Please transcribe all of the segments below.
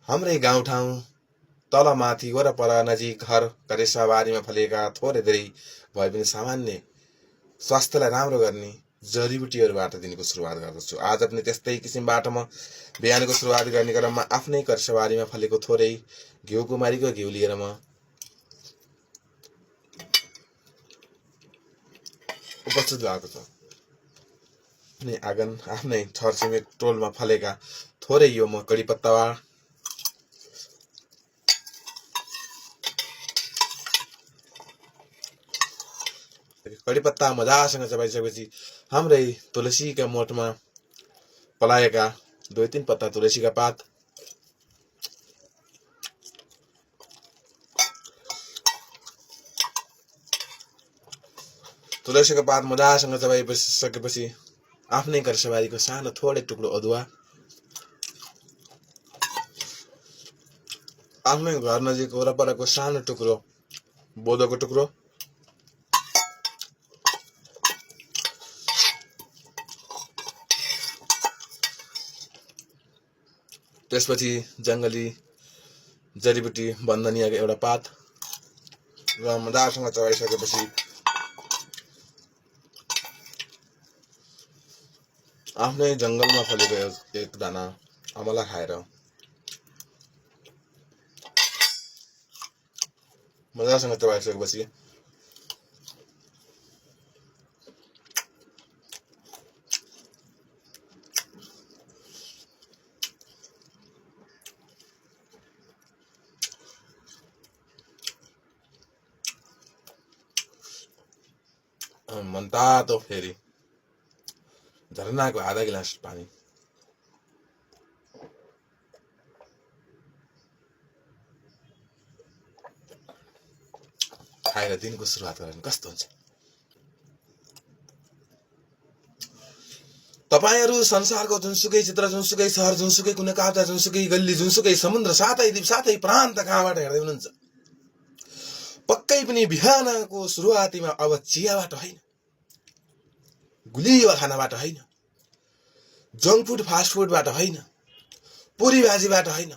हाम्रै गाउँठाउँ तल माथि वरपर नजिक घर करेसाबारीमा फलेका थोरै धेरै भए पनि सामान्य स्वास्थ्यलाई राम्रो गर्ने जडीबुटीहरूबाट दिनको सुरुवात गर्दछु। आज पनि त्यस्तै किसिमबाट म बिहानको सुरुवात गर्ने क्रममा आफ्नै करेसाबारीमा फलेको थोरै घिउकुमारीको घिउ लिएर म उपस्थित भएको छु। अनि आँगन आफ्नै छरछिमेक टोलमा फलेका थोरै यो म कढीपत्ता मजासँग चबाइसकेपछि हाम्रै तुलसीका मोठमा पलाएका 2-3 पत्ता तुलसीका पात, तुलसीको पात मजासँग चबाइसकेपछि आफ्नै करेसाबारीको सानो थोरै टुक्रो अदुवा, आफ्नै घर नजिक वरपरको सानो टुक्रो बोदोको टुक्रो, त्यसपछि जङ्गली जडीबुटी बन्दनियाको एउटा पात र मजासँग चबाइसकेपछि आफ्नै जङ्गलमा फलेको एक दाना अमला खाएर मजासँग चबाइसकेपछि मनतातो फेरि झरनाको आधा गिलास पानी खाएर दिनको सुरुवात गर्ने कस्तो हुन्छ। तपाईहरु संसारको जुनसुकै चित्र, जुनसुकै शहर, जुनसुकै कुनै काप्चा, जुनसुकै गल्ली, जुनसुकै समुद्र, साथै द्वीप, साथै प्रान्त कहाँबाट हेर्दै हुनुहुन्छ, पक्कै पनि बिहानको सुरुवातीमा अब चियाबाट होइन, गुलियो खानाबाट होइन, जङ्क फुड फास्ट फुडबाट होइन, पुरी भाजीबाट होइन,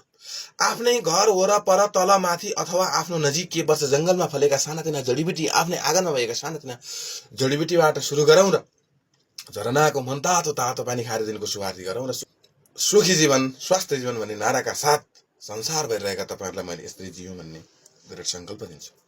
आफ्नै घर वरपर तल माथि अथवा आफ्नो नजिक के पर्छ जङ्गलमा फलेका सानातिना जडीबुटी, आफ्नै आँगनमा भएका सानातिना जडीबुटीबाट सुरु गरौँ र झरनाको मनतातो तातो पानी खाएर दिनको सुरुवात गरौँ र सुखी जीवन, स्वास्थ्य जीवन भन्ने नाराका साथ संसारभरि रहेका तपाईहरुलाई मैले यसरी जिउँ भन्ने दृढ संकल्प दिन्छु।